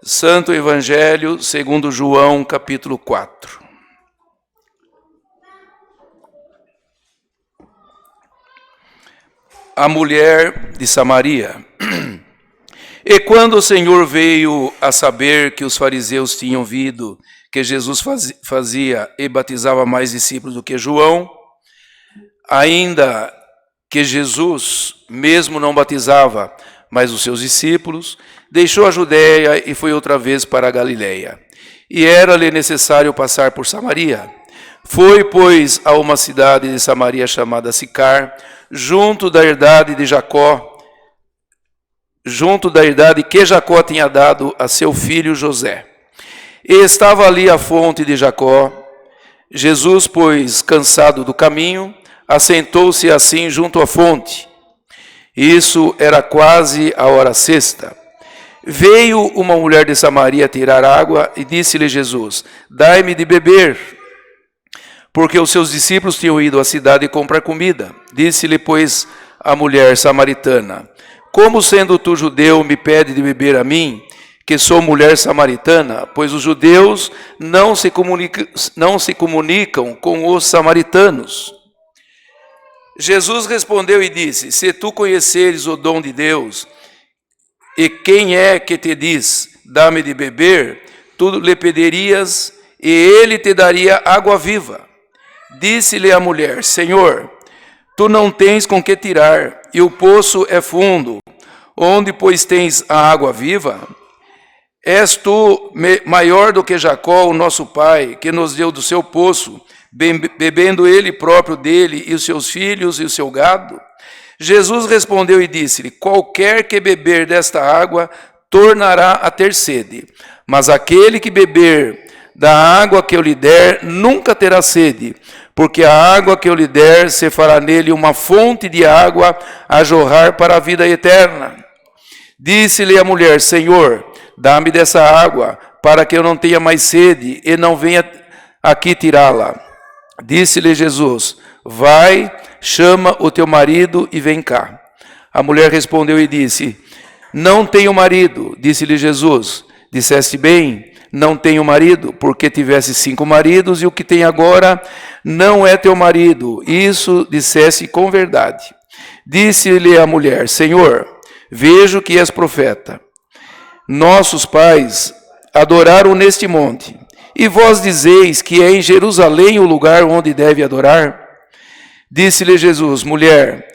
Santo Evangelho segundo João, capítulo 4. A mulher de Samaria. E quando o Senhor veio a saber que os fariseus tinham visto que Jesus fazia e batizava mais discípulos do que João, ainda que Jesus mesmo não batizava, mas os seus discípulos, deixou a Judéia e foi outra vez para a Galiléia. E era-lhe necessário passar por Samaria. Foi, pois, a uma cidade de Samaria chamada Sicar, junto da herdade de Jacó, junto da herdade que Jacó tinha dado a seu filho José. E estava ali a fonte de Jacó. Jesus, pois, cansado do caminho, assentou-se assim junto à fonte. Isso era quase a hora sexta. Veio uma mulher de Samaria tirar água e disse-lhe Jesus: dai-me de beber, porque os seus discípulos tinham ido à cidade comprar comida. Disse-lhe, pois, a mulher samaritana: como sendo tu judeu me pede de beber a mim, que sou mulher samaritana? Pois os judeus não se comunicam com os samaritanos. Jesus respondeu e disse: se tu conheceres o dom de Deus, e quem é que te diz, dá-me de beber, tu lhe pedirias, e ele te daria água viva. Disse-lhe a mulher: Senhor, tu não tens com que tirar, e o poço é fundo. Onde, pois, tens a água viva? És tu maior do que Jacó, o nosso pai, que nos deu do seu poço, bebendo ele próprio dele, e os seus filhos e o seu gado? Jesus respondeu e disse-lhe: qualquer que beber desta água tornará a ter sede, mas aquele que beber da água que eu lhe der nunca terá sede, porque a água que eu lhe der se fará nele uma fonte de água a jorrar para a vida eterna. Disse-lhe a mulher: Senhor, dá-me dessa água, para que eu não tenha mais sede e não venha aqui tirá-la. Disse-lhe Jesus: vai, chama o teu marido e vem cá. A mulher respondeu e disse: não tenho marido. Disse-lhe Jesus: disseste bem, não tenho marido, porque tivesse 5 maridos e o que tem agora não é teu marido. Isso disseste com verdade. Disse-lhe a mulher: Senhor, vejo que és profeta. Nossos pais adoraram neste monte, e vós dizeis que é em Jerusalém o lugar onde deve adorar? Disse-lhe Jesus: mulher,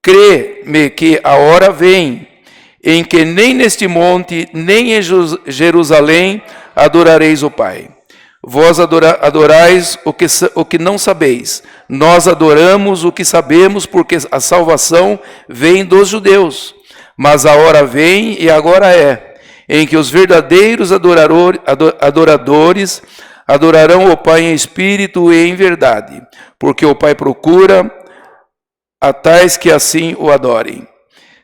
crê-me que a hora vem em que nem neste monte, nem em Jerusalém adorareis o Pai. Vós adorais o que não sabeis. Nós adoramos o que sabemos, porque a salvação vem dos judeus. Mas a hora vem, e agora é, em que os verdadeiros adoradores adorarão o Pai em espírito e em verdade, porque o Pai procura a tais que assim o adorem.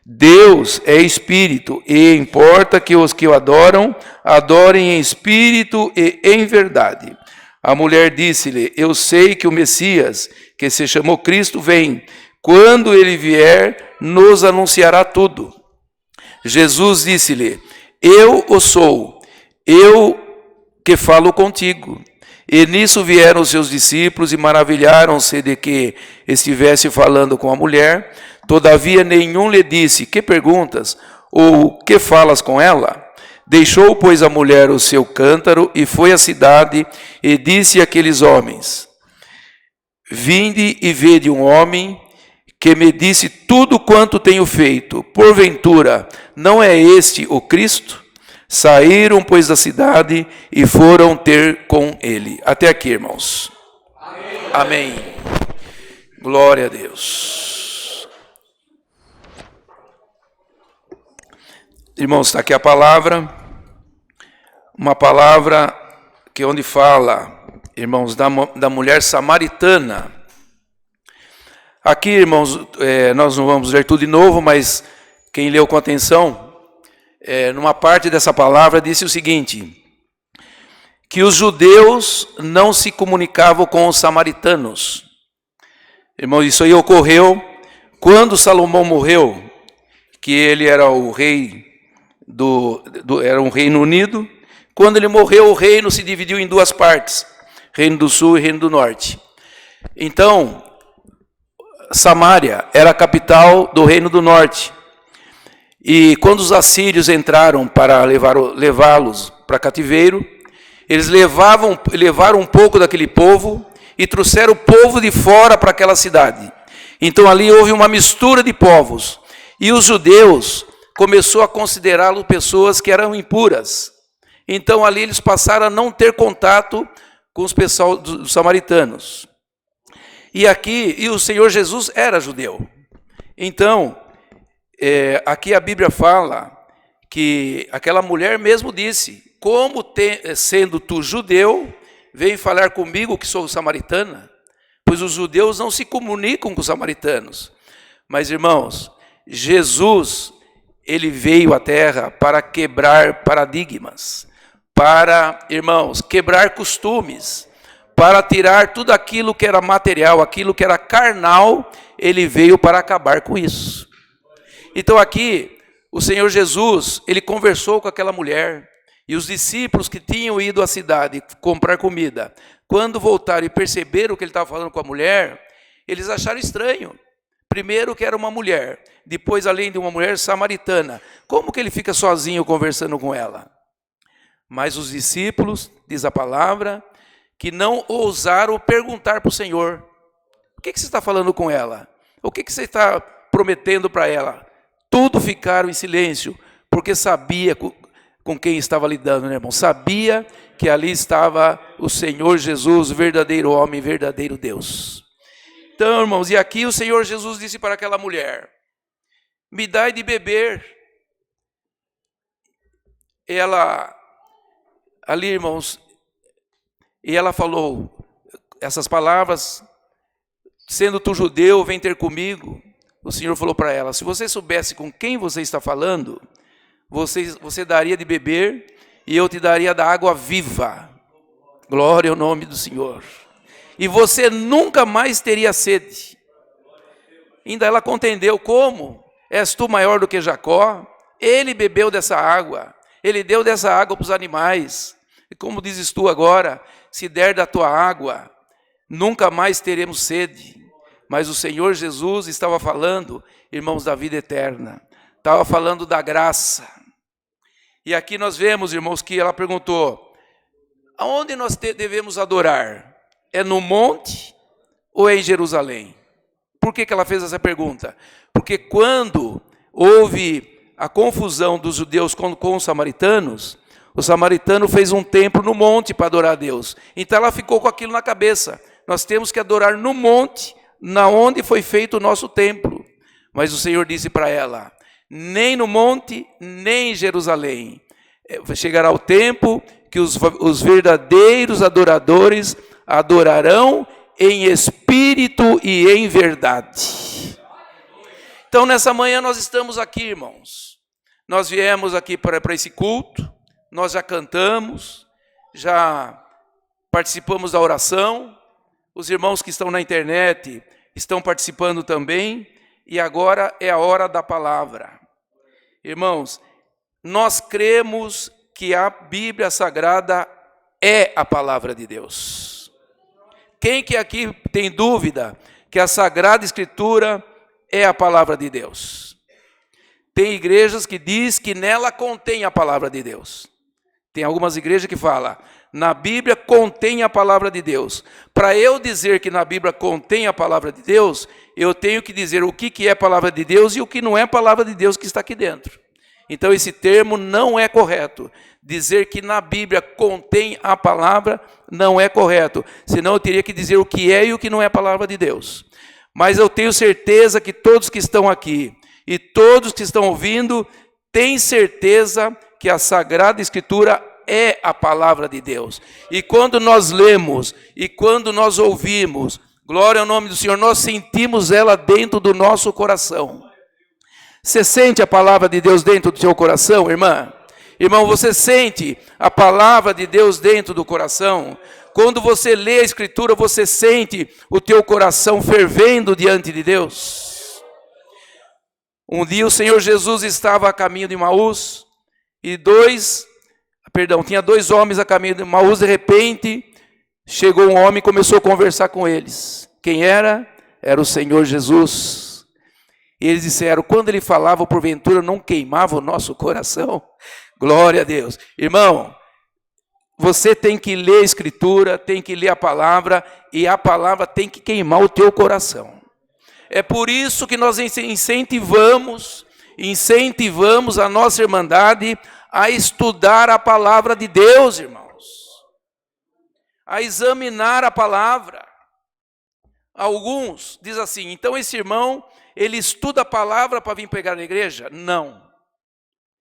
Deus é espírito, e importa que os que o adoram, adorem em espírito e em verdade. A mulher disse-lhe: eu sei que o Messias, que se chamou Cristo, vem. Quando ele vier, nos anunciará tudo. Jesus disse-lhe: eu o sou, eu que falo contigo. E nisso vieram os seus discípulos e maravilharam-se de que estivesse falando com a mulher. Todavia nenhum lhe disse: que perguntas? Ou que falas com ela? Deixou, pois, a mulher o seu cântaro e foi à cidade e disse àqueles homens: vinde e vede um homem que me disse tudo quanto tenho feito. Porventura, não é este o Cristo? Saíram, pois, da cidade e foram ter com ele. Até aqui, irmãos. Amém. Amém. Glória a Deus. Irmãos, está aqui a palavra. Uma palavra que onde fala, irmãos, da mulher samaritana. Aqui, irmãos, nós não vamos ler tudo de novo, mas quem leu com atenção, numa parte dessa palavra disse o seguinte: que os judeus não se comunicavam com os samaritanos. Irmãos, isso aí ocorreu quando Salomão morreu, que ele era o rei era um Reino Unido. Quando ele morreu, o reino se dividiu em duas partes, Reino do Sul e Reino do Norte. Então, Samaria era a capital do Reino do Norte. E quando os assírios entraram para levá-los para cativeiro, eles levaram um pouco daquele povo e trouxeram o povo de fora para aquela cidade. Então ali houve uma mistura de povos. E os judeus começaram a considerá-los pessoas que eram impuras. Então ali eles passaram a não ter contato com os pessoal dos samaritanos. E o Senhor Jesus era judeu. Então, aqui a Bíblia fala que aquela mulher mesmo disse: como sendo tu judeu, vem falar comigo que sou samaritana? Pois os judeus não se comunicam com os samaritanos. Mas, irmãos, Jesus, ele veio à terra para quebrar paradigmas, para, irmãos, quebrar costumes, para tirar tudo aquilo que era material, aquilo que era carnal, ele veio para acabar com isso. Então aqui, o Senhor Jesus, ele conversou com aquela mulher, e os discípulos que tinham ido à cidade comprar comida, quando voltaram e perceberam o que ele estava falando com a mulher, eles acharam estranho. Primeiro que era uma mulher, depois além de uma mulher samaritana. Como que ele fica sozinho conversando com ela? Mas os discípulos, diz a palavra, que não ousaram perguntar para o Senhor: o que você está falando com ela? O que você está prometendo para ela? Tudo ficaram em silêncio, porque sabia com quem estava lidando, né, irmão? Sabia que ali estava o Senhor Jesus, verdadeiro homem, verdadeiro Deus. Então, irmãos, e aqui o Senhor Jesus disse para aquela mulher: me dai de beber. Ela, ali, irmãos, e ela falou essas palavras: sendo tu judeu, vem ter comigo. O Senhor falou para ela: se você soubesse com quem você está falando, você daria de beber e eu te daria da água viva. Glória ao nome do Senhor. E você nunca mais teria sede. Ainda ela contendeu: como? És tu maior do que Jacó? Ele bebeu dessa água, ele deu dessa água para os animais. E como dizes tu agora: se der da tua água, nunca mais teremos sede. Mas o Senhor Jesus estava falando, irmãos, da vida eterna. Estava falando da graça. E aqui nós vemos, irmãos, que ela perguntou: aonde nós devemos adorar? É no monte ou é em Jerusalém? Por que ela fez essa pergunta? Porque quando houve a confusão dos judeus com os samaritanos, o samaritano fez um templo no monte para adorar a Deus. Então ela ficou com aquilo na cabeça: nós temos que adorar no monte, na onde foi feito o nosso templo. Mas o Senhor disse para ela: nem no monte, nem em Jerusalém. Chegará o tempo que os verdadeiros adoradores adorarão em espírito e em verdade. Então, nessa manhã nós estamos aqui, irmãos. Nós viemos aqui para esse culto, nós já cantamos, já participamos da oração, os irmãos que estão na internet estão participando também, e agora é a hora da palavra. Irmãos, nós cremos que a Bíblia Sagrada é a palavra de Deus. Quem que aqui tem dúvida que a Sagrada Escritura é a palavra de Deus? Tem igrejas que diz que nela contém a palavra de Deus. Tem algumas igrejas que falam: na Bíblia contém a palavra de Deus. Para eu dizer que na Bíblia contém a palavra de Deus, eu tenho que dizer o que é a palavra de Deus e o que não é a palavra de Deus que está aqui dentro. Então esse termo não é correto. Dizer que na Bíblia contém a palavra não é correto. Senão eu teria que dizer o que é e o que não é a palavra de Deus. Mas eu tenho certeza que todos que estão aqui e todos que estão ouvindo têm certeza que a Sagrada Escritura é a palavra de Deus. E quando nós lemos e quando nós ouvimos, glória ao nome do Senhor, nós sentimos ela dentro do nosso coração. Você sente a palavra de Deus dentro do seu coração, irmã? Irmão, você sente a palavra de Deus dentro do coração? Quando você lê a Escritura, você sente o teu coração fervendo diante de Deus? Um dia o Senhor Jesus estava a caminho de Emaús, tinha dois homens a caminho de Emaús, de repente, chegou um homem e começou a conversar com eles. Quem era? Era o Senhor Jesus. E eles disseram, quando ele falava, porventura não queimava o nosso coração? Glória a Deus. Irmão, você tem que ler a Escritura, tem que ler a palavra, e a palavra tem que queimar o teu coração. É por isso que nós incentivamos a nossa irmandade a estudar a palavra de Deus, irmãos. A examinar a palavra. Alguns dizem assim, então esse irmão, ele estuda a palavra para vir pregar na igreja? Não.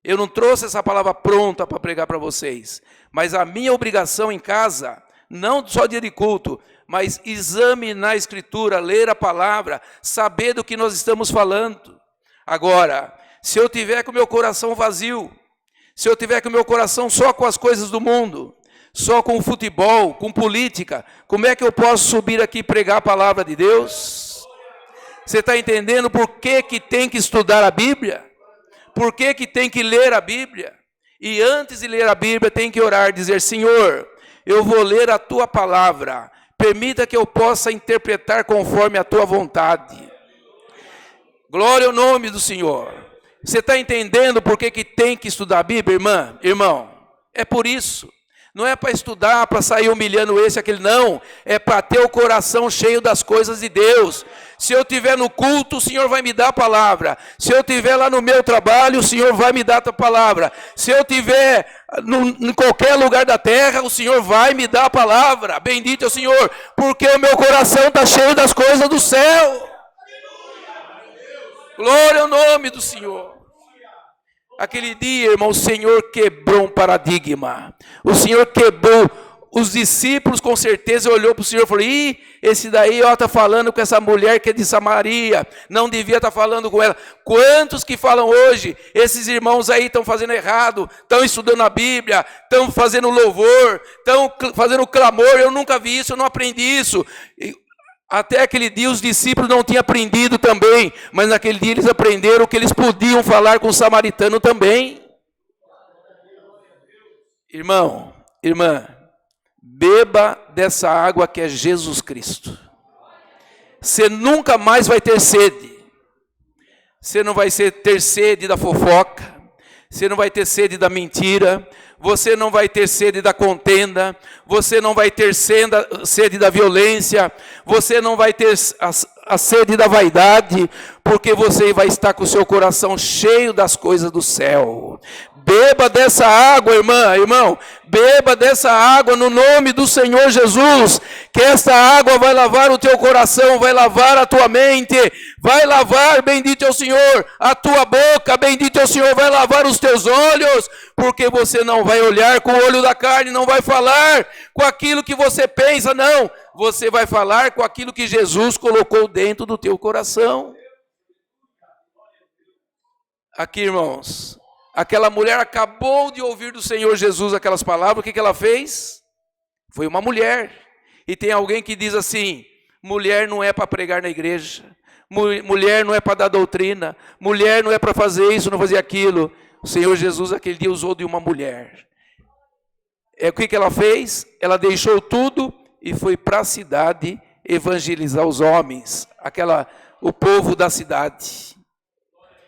Eu não trouxe essa palavra pronta para pregar para vocês. Mas a minha obrigação em casa, não só dia de culto, mas examinar a Escritura, ler a palavra, saber do que nós estamos falando. Agora, se eu tiver com o meu coração vazio, se eu tiver com o meu coração só com as coisas do mundo, só com o futebol, com política, como é que eu posso subir aqui e pregar a palavra de Deus? Você está entendendo por que tem que estudar a Bíblia? Por que tem que ler a Bíblia? E antes de ler a Bíblia tem que orar, dizer, Senhor, eu vou ler a Tua palavra, permita que eu possa interpretar conforme a Tua vontade. Glória ao nome do Senhor. Você está entendendo por que tem que estudar a Bíblia, irmã? Irmão, é por isso. Não é para estudar, para sair humilhando esse, aquele, não. É para ter o coração cheio das coisas de Deus. Se eu estiver no culto, o Senhor vai me dar a palavra. Se eu estiver lá no meu trabalho, o Senhor vai me dar a palavra. Se eu estiver em qualquer lugar da terra, o Senhor vai me dar a palavra. Bendito é o Senhor, porque o meu coração está cheio das coisas do céu. Glória ao nome do Senhor. Aquele dia, irmão, o Senhor quebrou um paradigma. O Senhor quebrou. Os discípulos, com certeza, olhou para o Senhor e falou, esse daí está falando com essa mulher que é de Samaria. Não devia estar falando com ela. Quantos que falam hoje, esses irmãos aí estão fazendo errado, estão estudando a Bíblia, estão fazendo louvor, estão fazendo clamor. Eu nunca vi isso, eu não aprendi isso. Até aquele dia os discípulos não tinham aprendido também, mas naquele dia eles aprenderam que eles podiam falar com o samaritano também. Irmão, irmã, beba dessa água que é Jesus Cristo. Você nunca mais vai ter sede. Você não vai ter sede da fofoca. Você não vai ter sede da mentira. Você não vai ter sede da contenda. Você não vai ter sede da violência. Você não vai ter a sede da vaidade. Porque você vai estar com o seu coração cheio das coisas do céu. Beba dessa água, irmão, beba dessa água no nome do Senhor Jesus, que essa água vai lavar o teu coração, vai lavar a tua mente, vai lavar, bendito é o Senhor, a tua boca, bendito é o Senhor, vai lavar os teus olhos, porque você não vai olhar com o olho da carne, não vai falar com aquilo que você pensa, não, você vai falar com aquilo que Jesus colocou dentro do teu coração. Aqui, irmãos, aquela mulher acabou de ouvir do Senhor Jesus aquelas palavras, o que ela fez? Foi uma mulher. E tem alguém que diz assim, mulher não é para pregar na igreja, mulher não é para dar doutrina, mulher não é para fazer isso, não fazer aquilo. O Senhor Jesus aquele dia usou de uma mulher. O que ela fez? Ela deixou tudo e foi para a cidade evangelizar os homens, o povo da cidade.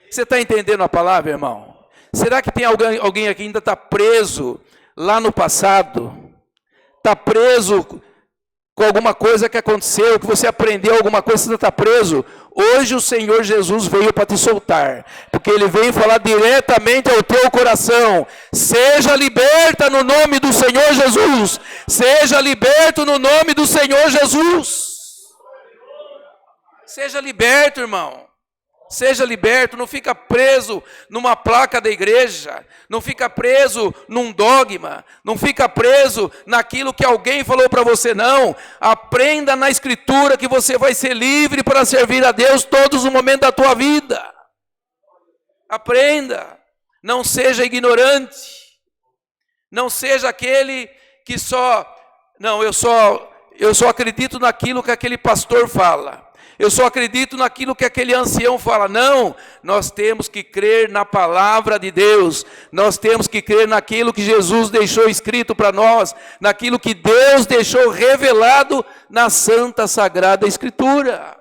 Você está entendendo a palavra, irmão? Será que tem alguém aqui que ainda está preso lá no passado? Está preso com alguma coisa que aconteceu, que você aprendeu alguma coisa, você está preso? Hoje o Senhor Jesus veio para te soltar, porque Ele veio falar diretamente ao teu coração. Seja liberta no nome do Senhor Jesus. Seja liberto no nome do Senhor Jesus. Seja liberto, irmão. Seja liberto, não fica preso numa placa da igreja, não fica preso num dogma, não fica preso naquilo que alguém falou para você, não. Aprenda na Escritura que você vai ser livre para servir a Deus todos os momentos da tua vida. Aprenda, não seja ignorante, não seja aquele que eu só acredito naquilo que aquele pastor fala. Eu só acredito naquilo que aquele ancião fala. Não, nós temos que crer na palavra de Deus. Nós temos que crer naquilo que Jesus deixou escrito para nós, naquilo que Deus deixou revelado na Santa Sagrada Escritura.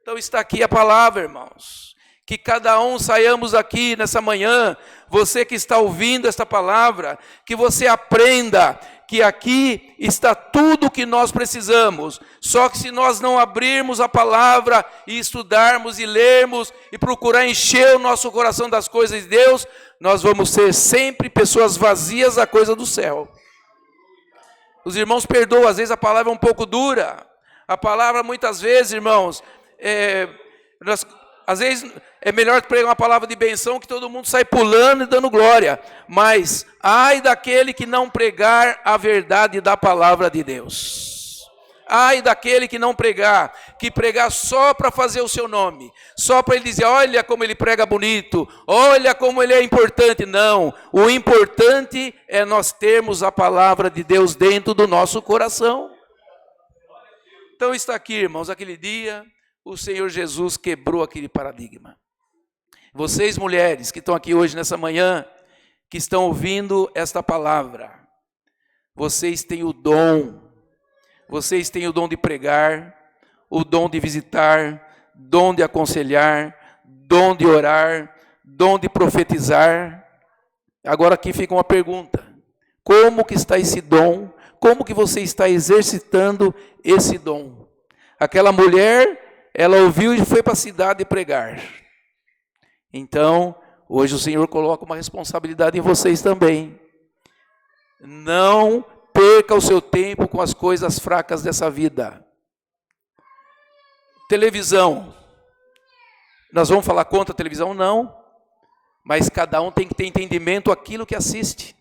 Então está aqui a palavra, irmãos. Que cada um saiamos aqui nessa manhã, você que está ouvindo esta palavra, que você aprenda que aqui está tudo o que nós precisamos. Só que se nós não abrirmos a palavra e estudarmos e lermos e procurar encher o nosso coração das coisas de Deus, nós vamos ser sempre pessoas vazias da coisa do céu. Os irmãos perdoam, às vezes a palavra é um pouco dura. A palavra muitas vezes, irmãos, às vezes é melhor pregar uma palavra de benção que todo mundo sai pulando e dando glória. Mas ai daquele que não pregar a verdade da palavra de Deus. Ai daquele que não pregar, que pregar só para fazer o seu nome. Só para ele dizer, olha como ele prega bonito, olha como ele é importante. Não, o importante é nós termos a palavra de Deus dentro do nosso coração. Então está aqui, irmãos, aquele dia o Senhor Jesus quebrou aquele paradigma. Vocês, mulheres, que estão aqui hoje nessa manhã, que estão ouvindo esta palavra, vocês têm o dom de pregar, o dom de visitar, dom de aconselhar, dom de orar, dom de profetizar. Agora aqui fica uma pergunta: como que está esse dom? Como que você está exercitando esse dom? Aquela mulher, ela ouviu e foi para a cidade pregar. Então, hoje o Senhor coloca uma responsabilidade em vocês também. Não perca o seu tempo com as coisas fracas dessa vida. Televisão. Nós vamos falar contra a televisão? Não. Mas cada um tem que ter entendimento daquilo que assiste.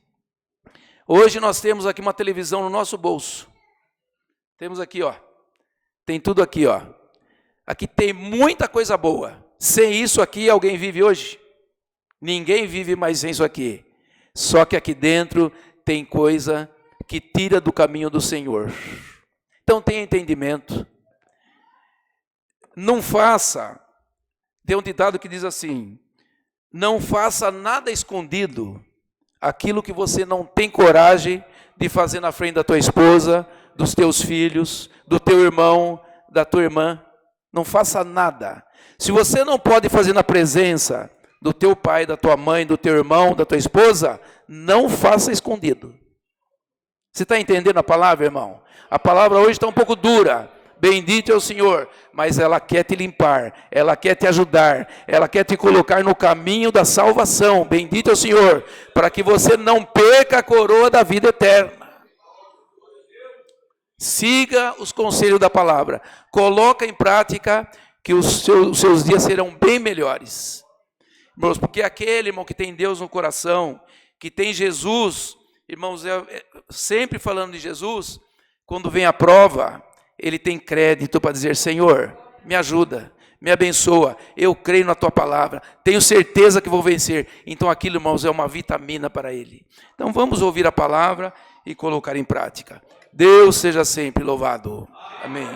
Hoje nós temos aqui uma televisão no nosso bolso. Temos aqui, ó. Tem tudo aqui, ó. Aqui tem muita coisa boa. Sem isso aqui, alguém vive hoje? Ninguém vive mais sem isso aqui. Só que aqui dentro tem coisa que tira do caminho do Senhor. Então tenha entendimento. Não faça. Tem um ditado que diz assim: não faça nada escondido, aquilo que você não tem coragem de fazer na frente da tua esposa, dos teus filhos, do teu irmão, da tua irmã. Não faça nada. Se você não pode fazer na presença do teu pai, da tua mãe, do teu irmão, da tua esposa, não faça escondido. Você está entendendo a palavra, irmão? A palavra hoje está um pouco dura. Bendito é o Senhor, mas ela quer te limpar, ela quer te ajudar, ela quer te colocar no caminho da salvação. Bendito é o Senhor, para que você não perca a coroa da vida eterna. Siga os conselhos da palavra, coloca em prática que os seus dias serão bem melhores. Irmãos, porque aquele, irmão, que tem Deus no coração, que tem Jesus, irmãos, sempre falando de Jesus, quando vem a prova, ele tem crédito para dizer: Senhor, me ajuda, me abençoa, eu creio na tua palavra, tenho certeza que vou vencer. Então aquilo, irmãos, é uma vitamina para ele. Então vamos ouvir a palavra e colocar em prática. Deus seja sempre louvado. Amém.